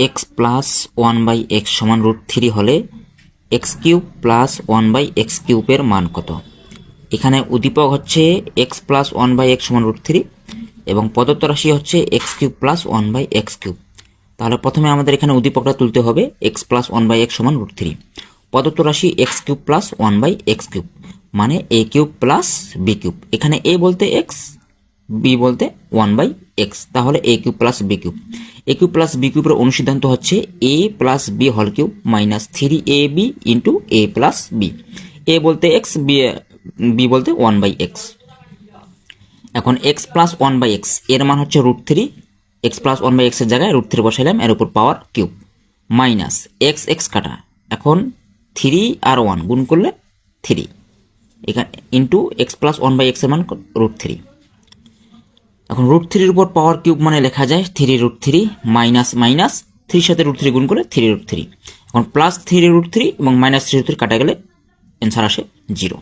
X plus one by X সমান √3 হলে X cube plus one by X কিউবের মান কত? এখানে উদ্দীপক হচ্ছে X plus one by X সমান √3 এবং প্রদত্ত রাশি হচ্ছে X cube plus one by X cube. তাহলে প্রথমে আমাদের এখানে উদ্দীপকটা তুলতে হবে X plus one by X সমান √3, প্রদত্ত রাশি X cube plus one by X cube মানে A cube plus B cube. এখানে এ বলতে এক্স, বি বলতে ওয়ান বাই এক্স, তাহলে a cube plus B cube. A cube plus b কিউবের অনুসিদ্ধান্ত হচ্ছে a plus b whole cube minus 3ab into a plus b. A বলতে x, b বলতে one by x. এখন x plus one by x এর মান হচ্ছে √3, x plus one by x এর জায়গায় √3 বসাইলাম, এর উপর power cube minus x x কাটা, এখন 3 আর 1 গুণ করলে 3, এখানে into x plus one by x এর মান √3। এখন √3 উপর পাওয়ার কিউব মানে লেখা যায় 3√3 মাইনাস মাইনাস 3 সাথে √3 গুণ করে 3√3। এখন প্লাস 3√3 এবং মাইনাস 3√3 কাটা গেলে অ্যান্সার আসে 0।